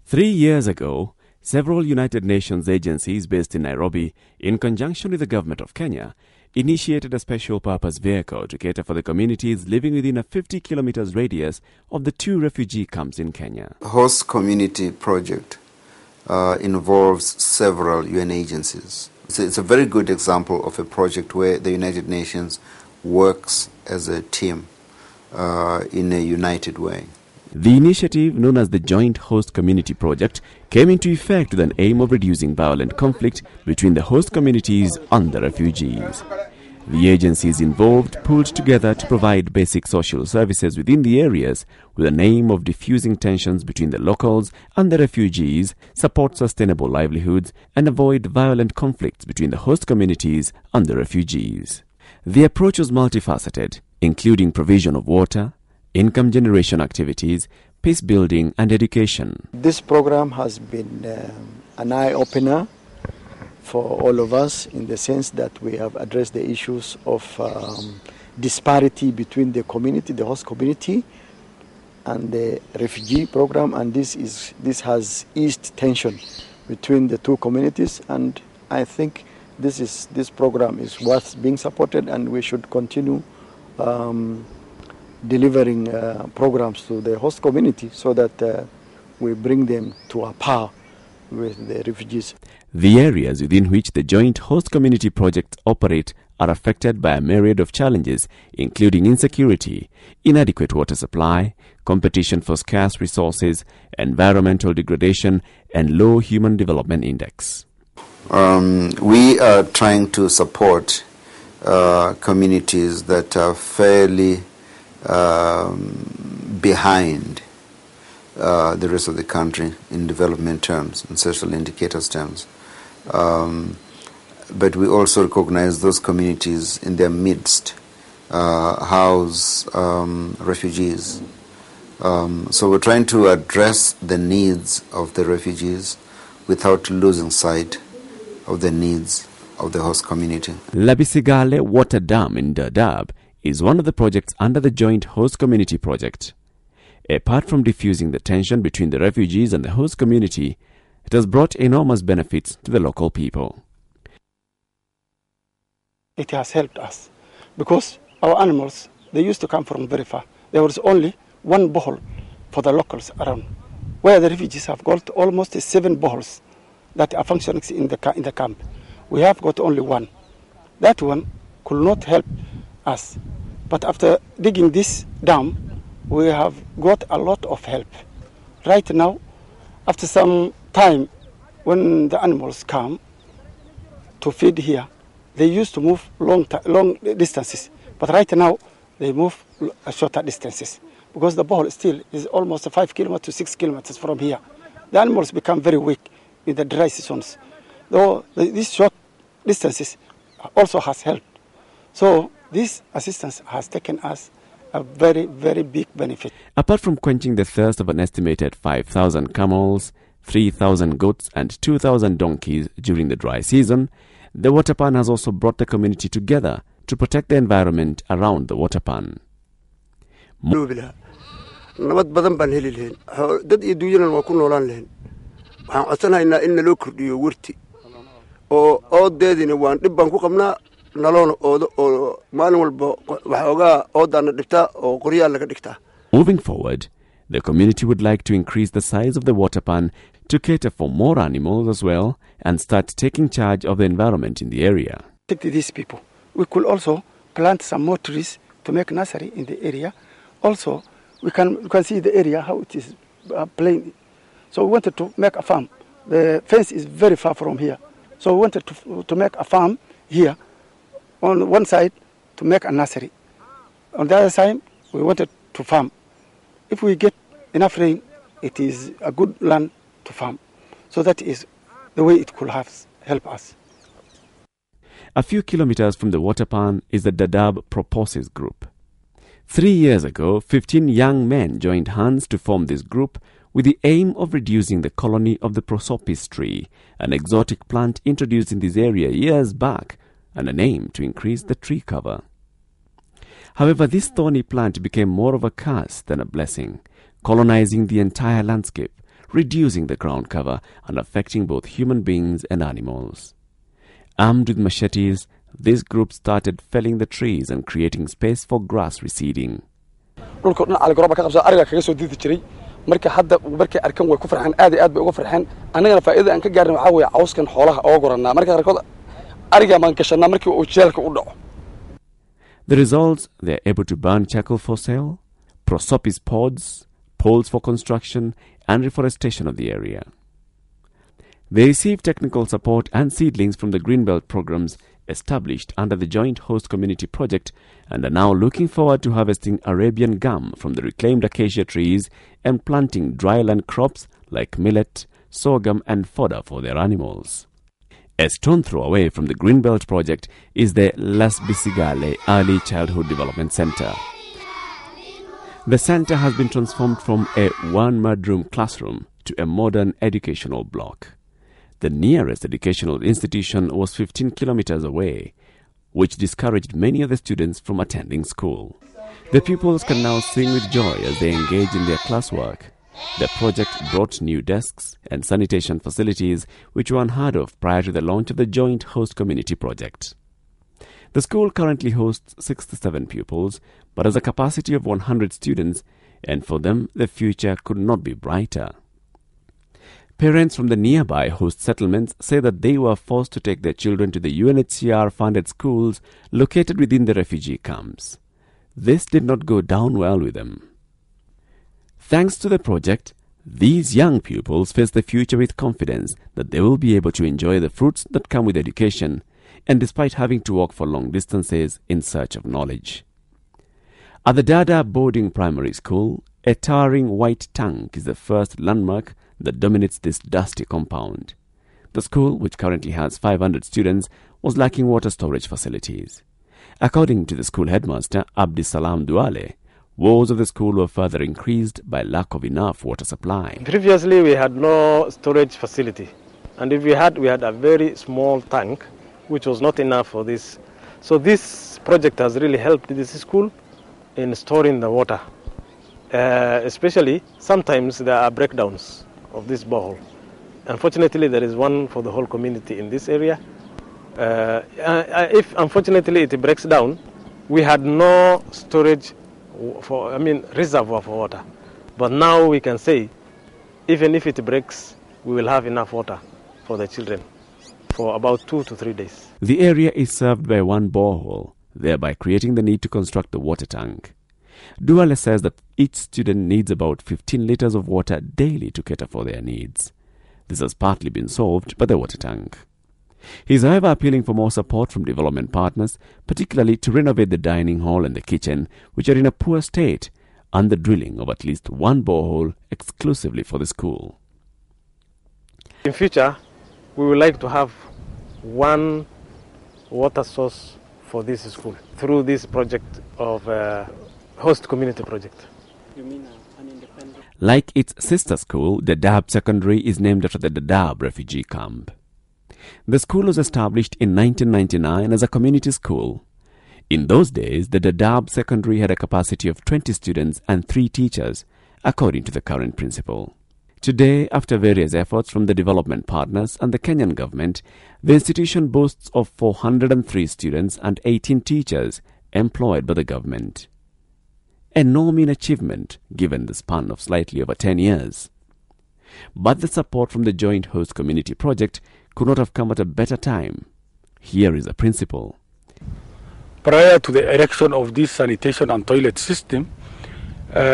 3 years ago, several United Nations agencies based in Nairobi, in conjunction with the government of Kenya, initiated a special purpose vehicle to cater for the communities living within a 50 kilometers radius of the 2 refugee camps in Kenya. Host community project involves several UN agencies. It's a very good example of a project where the United Nations works as a team in a united way. The initiative, known as the Joint Host Community Project, came into effect with an aim of reducing violent conflict between the host communities and the refugees. The agencies involved pulled together to provide basic social services within the areas with an aim of diffusing tensions between the locals and the refugees, support sustainable livelihoods, and avoid violent conflicts between the host communities and the refugees. The approach was multifaceted, including provision of water, income generation activities, peace building and education. This program has been an eye-opener for all of us in the sense that we have addressed the issues of disparity between the community, the host community, and the refugee program, and this has eased tension between the two communities, and I think this program is worth being supported, and we should continue delivering programs to the host community so that we bring them to a par with the refugees. The areas within which the Joint Host Community Projects operate are affected by a myriad of challenges, including insecurity, inadequate water supply, competition for scarce resources, environmental degradation, and low Human Development Index. We are trying to support communities that are fairly behind the rest of the country in development terms, in social indicators terms. But we also recognize those communities in their midst house refugees. So we're trying to address the needs of the refugees without losing sight of the needs of the host community. Labisigale Water Dam in Daadab is one of the projects under the Joint Host Community Project. Apart from diffusing the tension between the refugees and the host community, it has brought enormous benefits to the local people. It has helped us because our animals, they used to come from very far. There was only one borehole for the locals around, where the refugees have got almost 7 boreholes that are functioning in the camp. We have got only one. That one could not help us. But after digging this dam, we have got a lot of help. Right now, after some time, when the animals come to feed here, they used to move long distances. But right now, they move shorter distances because the borehole still is almost 5 kilometers to 6 kilometers from here. The animals become very weak in the dry seasons. Though these short distances also has helped. So this assistance has taken us a very, very big benefit. Apart from quenching the thirst of an estimated 5,000 camels, 3,000 goats and 2,000 donkeys during the dry season, the water pan has also brought the community together to protect the environment around the water pan. Moving forward, the community would like to increase the size of the water pan to cater for more animals as well and start taking charge of the environment in the area. These people, we could also plant some more trees to make nursery in the area. Also, we can see the area how it is plain. So we wanted to make a farm. The fence is very far from here. So we wanted to make a farm here on one side to make a nursery. On the other side, we wanted to farm. If we get enough rain, it is a good land to farm. So that is the way it could have helped us. A few kilometers from the water pan is the Daadab Proposes group. 3 years ago, 15 young men joined hands to form this group with the aim of reducing the colony of the prosopis tree, an exotic plant introduced in this area years back, and an aim to increase the tree cover. However, this thorny plant became more of a curse than a blessing, colonizing the entire landscape, reducing the ground cover and affecting both human beings and animals. Armed with machetes, this group started felling the trees and creating space for grass receding. marka hadda markay arkan way ku farxaan aad iyo aad bay uga farxaan anagana faa'iido aan ka gaarnay waxa weeye cawskan xoolaha oo goranaa marka qarkood ariga maan gashanaa markii uu jeelka u dhaco. The results, they are able to burn charcoal for sale, prosopis pods, poles for construction and reforestation of the area. They receive technical support and seedlings from the Greenbelt programs established under the Joint Host Community Project and are now looking forward to harvesting Arabian gum from the reclaimed acacia trees and planting dryland crops like millet, sorghum and fodder for their animals. A stone throw away from the Greenbelt project is the Las Bisigale Early Childhood Development Center. The center has been transformed from a one-mudroom classroom to a modern educational block. The nearest educational institution was 15 kilometers away, which discouraged many of the students from attending school. The pupils can now sing with joy as they engage in their classwork. The project brought new desks and sanitation facilities which were unheard of prior to the launch of the Joint Host Community Project. The school currently hosts 67 pupils, but has a capacity of 100 students, and for them the future could not be brighter. Parents from the nearby host settlements say that they were forced to take their children to the UNHCR-funded schools located within the refugee camps. This did not go down well with them. Thanks to the project, these young pupils face the future with confidence that they will be able to enjoy the fruits that come with education, and despite having to walk for long distances in search of knowledge. At the Daadab boarding primary school, a towering white tank is the first landmark that dominates this dusty compound. The school, which currently has 500 students, was lacking water storage facilities. According to the school headmaster, Abdisalam Duale, woes of the school were further increased by lack of enough water supply. Previously, we had no storage facility, and if we had a very small tank, which was not enough for this. So this project has really helped this school in storing the water. Especially, sometimes there are breakdowns of this borehole. Unfortunately, there is one for the whole community in this area. If unfortunately it breaks down, we had no storage reservoir for water. But now we can say, even if it breaks, we will have enough water for the children for about 2 to 3 days. The area is served by one borehole, thereby creating the need to construct the water tank. Duale says that each student needs about 15 liters of water daily to cater for their needs. This has partly been solved by the water tank. He is however appealing for more support from development partners, particularly to renovate the dining hall and the kitchen, which are in a poor state, and the drilling of at least one borehole exclusively for the school. In future, we would like to have one water source for this school through this project of Host Community Project. You mean an independent? Like its sister school, Daadab Secondary is named after the Daadab refugee camp. The school was established in 1999 as a community school. In those days, the Daadab Secondary had a capacity of 20 students and 3 teachers, according to the current principal. Today, after various efforts from the development partners and the Kenyan government, the institution boasts of 403 students and 18 teachers employed by the government. A no mean achievement given the span of slightly over 10 years. But the support from the Joint Host Community Project could not have come at a better time. Here is the principal. Prior to the erection of this sanitation and toilet system,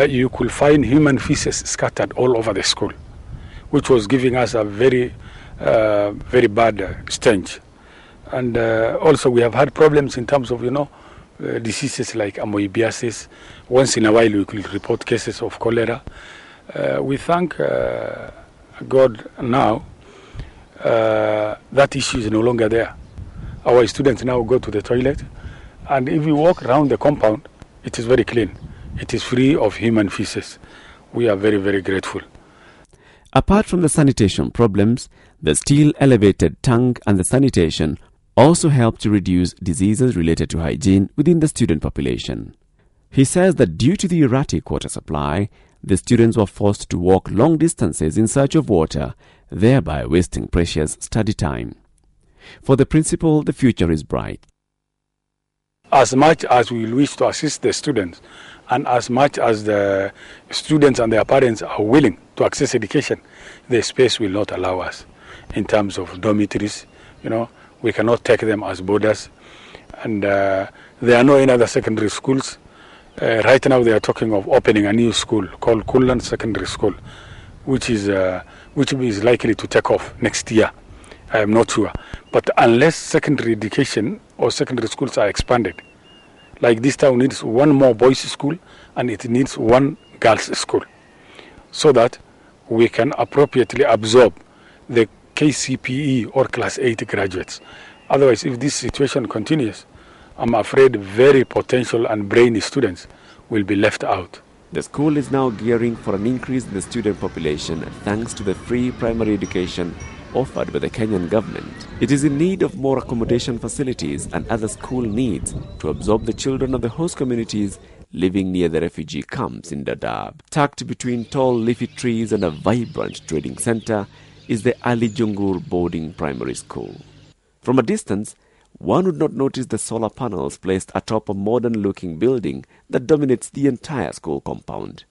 you could find human feces scattered all over the school, which was giving us a very bad stench. And also we have had problems in terms of, diseases like amoebiasis. Once in a while we could report cases of cholera. We thank God now that issue is no longer there. Our students now go to the toilet, and if we walk around the compound, it is very clean. It is free of human feces. We are very, very grateful. Apart from the sanitation problems, the steel elevated tank and the sanitation also help to reduce diseases related to hygiene within the student population. He says that due to the erratic water supply, The students were forced to walk long distances in search of water, thereby wasting precious study time. For the principal, the future is bright. As much as we wish to assist the students, and as much as the students and their parents are willing to access education, the space will not allow us in terms of dormitories. We cannot take them as boarders, and there are no any other secondary schools. Right now they are talking of opening a new school called Kullan Secondary School, which is likely to take off next year. I am not sure. But unless secondary education or secondary schools are expanded, like this town needs one more boys' school and it needs one girls' school, so that we can appropriately absorb the KCPE or Class 8 graduates. Otherwise, if this situation continues, I'm afraid very potential and brainy students will be left out. The school is now gearing for an increase in the student population thanks to the free primary education offered by the Kenyan government. It is in need of more accommodation facilities and other school needs to absorb the children of the host communities living near the refugee camps in Daadab. Tucked between tall leafy trees and a vibrant trading center is the Ali Jungur boarding primary school. From a distance, one would not notice the solar panels placed atop a modern-looking building that dominates the entire school compound.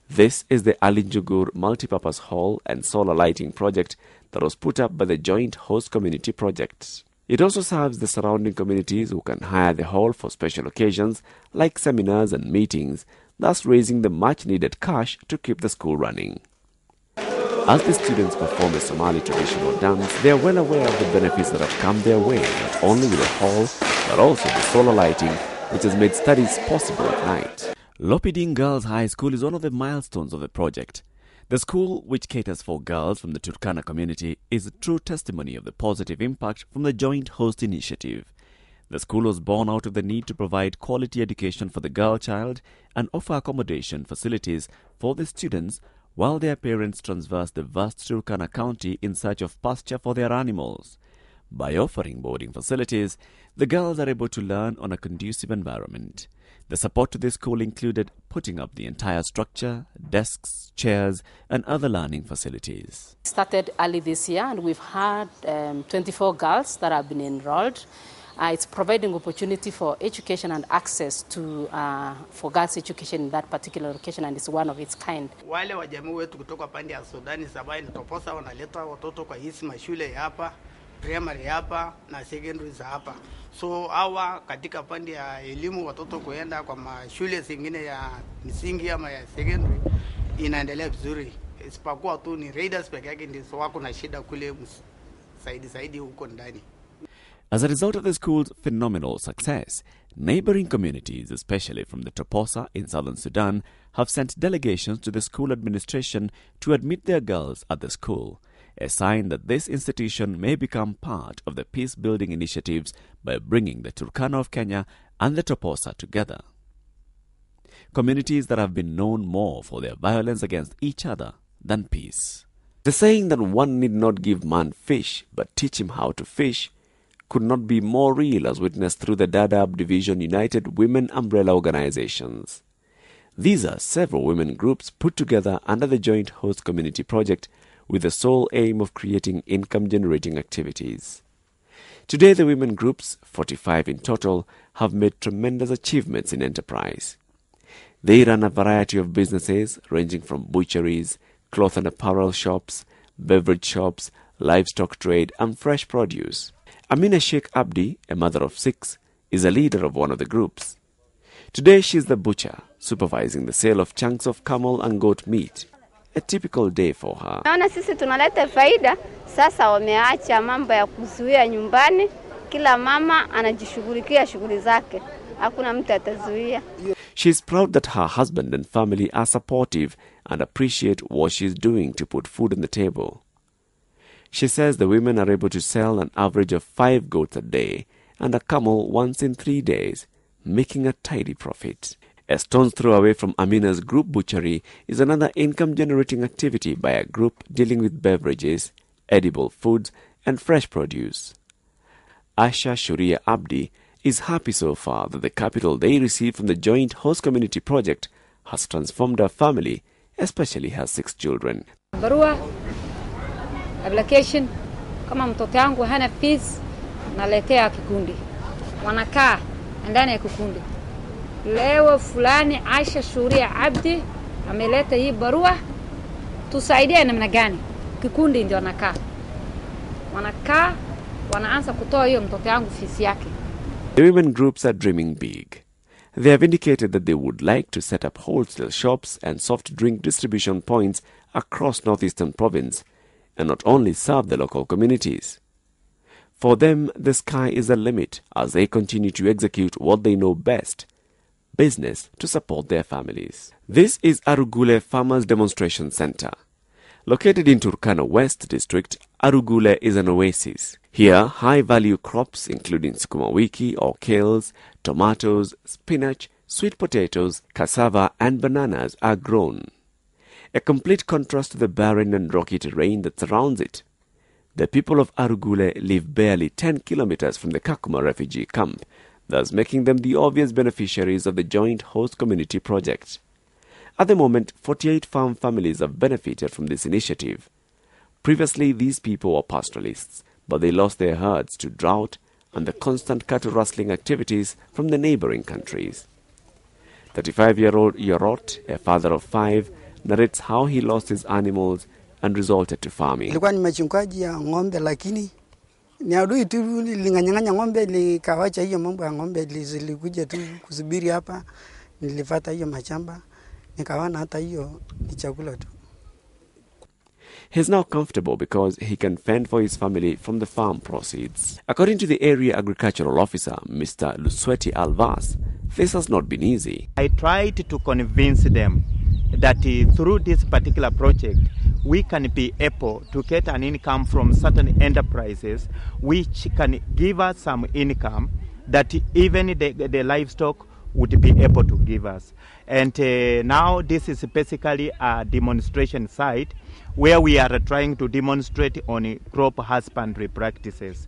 This is the Ali Jungur multipurpose hall and solar lighting project that was put up by the Joint Host Community Project. It also serves the surrounding communities who can hire the hall for special occasions like seminars and meetings, thus raising the much-needed cash to keep the school running. As the students perform a Somali traditional dance, they are well aware of the benefits that have come their way, not only with the hall, but also the solar lighting, which has made studies possible at night. Lopiding Girls High School is one of the milestones of the project. The school, which caters for girls from the Turkana community, is a true testimony of the positive impact from the Joint Host Initiative. The school was born out of the need to provide quality education for the girl child and offer accommodation facilities for the students while their parents traverse the vast Turkana county in search of pasture for their animals. By offering boarding facilities, the girls are able to learn on a conducive environment. The support to this school included putting up the entire structure, desks, chairs, and other learning facilities. Started early this year, and we've had 24 girls that have been enrolled. It's providing opportunity for education and access to for girls' education in that particular location, and it's one of its kind. Wale wa jamii wetu kutoka pande ya Sudani Sabai Toposa wanaleta watoto kwa hizi mashule hapa, primary hapa na secondary hapa. So hawa katika pande ya elimu watoto kuenda kwa mashule zingine ya msingi ama ya secondary inaendelea vizuri. Isipokuwa tu ni raiders peke yake ndio wako na shida kule saidi huko ndani. As a result of the school's phenomenal success, neighboring communities, especially from the Toposa in southern Sudan, have sent delegations to the school administration to admit their girls at the school, a sign that this institution may become part of the peace-building initiatives by bringing the Turkana of Kenya and the Toposa together. Communities that have been known more for their violence against each other than peace. The saying that one need not give man fish but teach him how to fish could not be more real as witnessed through the Daadab Division United Women Umbrella Organizations. These are several women groups put together under the Joint Host Community Project with the sole aim of creating income-generating activities. Today, the women groups, 45 in total, have made tremendous achievements in enterprise. They run a variety of businesses ranging from butcheries, cloth and apparel shops, beverage shops, livestock trade, and fresh produce. Amina Sheikh Abdi, a mother of 6, is a leader of one of the groups. Today she is the butcher, supervising the sale of chunks of camel and goat meat. A typical day for her. Naona sisi tunaleta faida, sasa wameacha mambo ya kuzuia nyumbani, kila mama anajishughulikia shughuli zake. Hakuna mtu atazuia. She is proud that her husband and family are supportive and appreciate what she is doing to put food on the table. She says the women are able to sell an average of 5 goats a day and a camel once in 3 days, making a tidy profit. A stone's throw away from Amina's group butchery is another income-generating activity by a group dealing with beverages, edible foods, and fresh produce. Asha Shuria Abdi is happy so far that the capital they received from the Joint Host Community Project has transformed her family especially her 6 children. Barua, application, kama mtoto yangu hana fees, naletea kikundi. Wanakaa ndani ya kikundi. Leo fulani Aisha Shuria Abdi ameleta hii barua, tusaidie namna gani? Kikundi ndio wanakaa wanaanza kutoa hiyo mtoto yangu fees yake. The women groups are dreaming big. They have indicated that they would like to set up wholesale shops and soft drink distribution points across northeastern province and not only serve the local communities. For them, the sky is the limit as they continue to execute what they know best, business to support their families. This is Arugule Farmers Demonstration Center. Located in Turkana West District, Arugule is an oasis. Here, high-value crops including sukuma wiki or kales, tomatoes, spinach, sweet potatoes, cassava and bananas are grown. A complete contrast to the barren and rocky terrain that surrounds it. The people of Arugule live barely 10 kilometers from the Kakuma refugee camp, thus making them the obvious beneficiaries of the joint host community project. At the moment, 48 farm families have benefited from this initiative. Previously, these people were pastoralists, but they lost their herds to drought and the constant cattle rustling activities from the neighboring countries. 35-year-old Yorot, a father of 5, narrates how he lost his animals and resorted to farming. Ilikuwa ni machungaji ya ng'ombe, lakini ni adui tu linganyang'anya ng'ombe, likawacha hiyo mambo ya ng'ombe, lilikuja tu kusubiri hapa, nilipata hiyo mashamba, nikaona hata hiyo ni chakula tu. He's now comfortable because he can fend for his family from the farm proceeds. According to the area agricultural officer, Mr. Lusweti Alvas, this has not been easy. I tried to convince them that through this particular project, we can be able to get an income from certain enterprises which can give us some income that even the livestock would be able to give us. And now this is basically a demonstration site where we are trying to demonstrate on crop husbandry practices.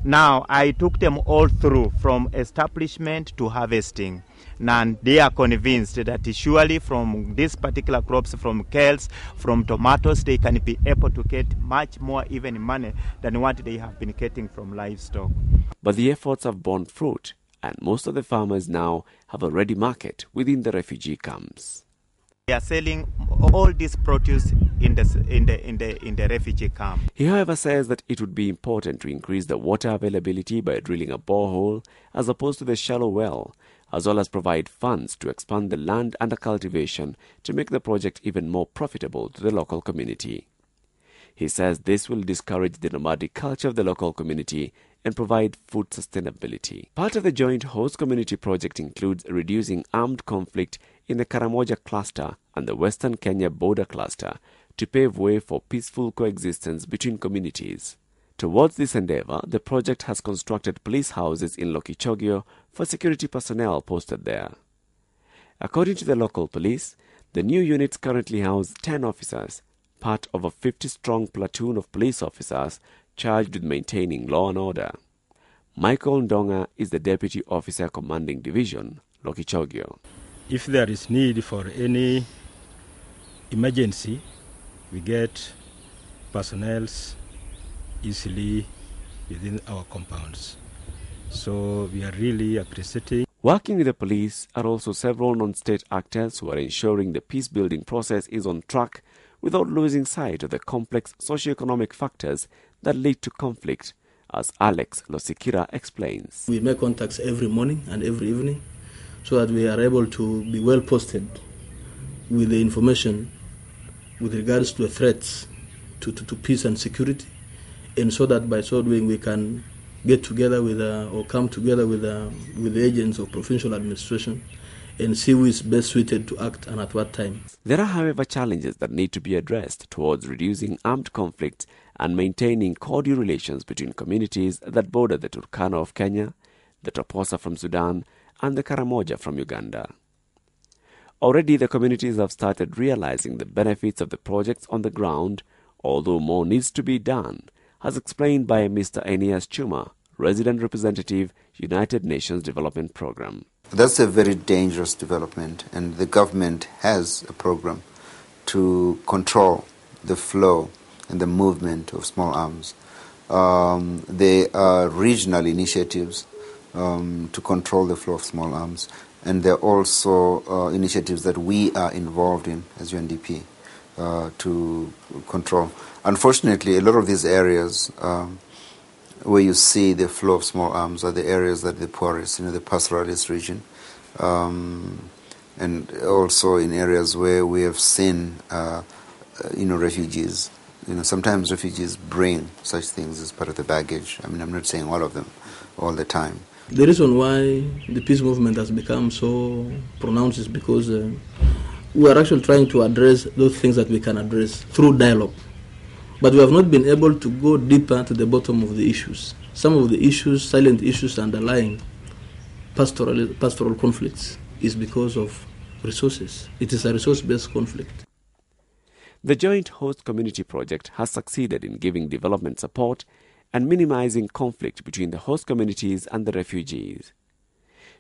Now, I took them all through from establishment to harvesting. And they are convinced that surely from these particular crops, from kales, from tomatoes, they can be able to get much more even money than what they have been getting from livestock. But the efforts have borne fruit, and most of the farmers now have a ready market within the refugee camps. They are selling all this produce in the refugee camp. He, however, says that it would be important to increase the water availability by drilling a borehole as opposed to the shallow well, as well as provide funds to expand the land under cultivation to make the project even more profitable to the local community. He says this will discourage the nomadic culture of the local community and provide food sustainability. Part of the joint host community project includes reducing armed conflict in the Karamoja cluster and the Western Kenya border cluster to pave way for peaceful coexistence between communities. Towards this endeavor, the project has constructed police houses in Lokichogio for security personnel posted there. According to the local police, the new units currently house 10 officers, part of a 50-strong platoon of police officers charged with maintaining law and order. Michael Ndonga is the Deputy Officer Commanding Division, Lokichogio. If there is need for any emergency, we get personnel easily within our compounds. So we are really appreciating. Working with the police are also several non-state actors who are ensuring the peace-building process is on track without losing sight of the complex socio-economic factors that lead to conflict, as Alex Losikira explains. We make contacts every morning and every evening so that we are able to be well posted with the information with regards to the threats to peace and security, and so that by so doing we can get together with or come together with the agents of provincial administration and see who is best suited to act and at what time. There are, however, challenges that need to be addressed towards reducing armed conflict and maintaining cordial relations between communities that border the Turkana of Kenya, the Toposa from Sudan, and the Karamoja from Uganda. Already the communities have started realizing the benefits of the projects on the ground, although more needs to be done, as explained by Mr. Aeneas Chuma, Resident Representative, United Nations Development Programme. That's a very dangerous development, and the government has a program to control the flow and the movement of small arms. There are regional initiatives to control the flow of small arms, and there are also initiatives that we are involved in as UNDP to control. Unfortunately, a lot of these areas where you see the flow of small arms are the areas that are the poorest, the pastoralist region, and also in areas where we have seen, refugees. Sometimes refugees bring such things as part of the baggage. I mean, I'm not saying all of them all the time. The reason why the peace movement has become so pronounced is because we are actually trying to address those things that we can address through dialogue. But we have not been able to go deeper to the bottom of the issues. Some of the issues, silent issues underlying pastoral conflicts, is because of resources. It is a resource-based conflict. The Joint Host Community Project has succeeded in giving development support and minimizing conflict between the host communities and the refugees.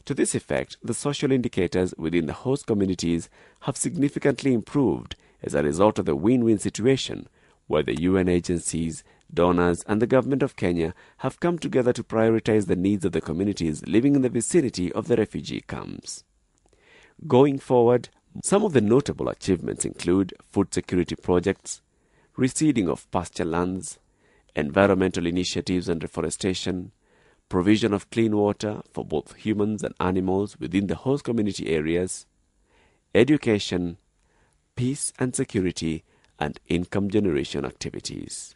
To this effect, the social indicators within the host communities have significantly improved as a result of the win-win situation where the UN agencies, donors and the government of Kenya have come together to prioritize the needs of the communities living in the vicinity of the refugee camps. Going forward, some of the notable achievements include food security projects, reseeding of pasture lands, environmental initiatives and reforestation, provision of clean water for both humans and animals within the host community areas, education, peace and security, and income generation activities.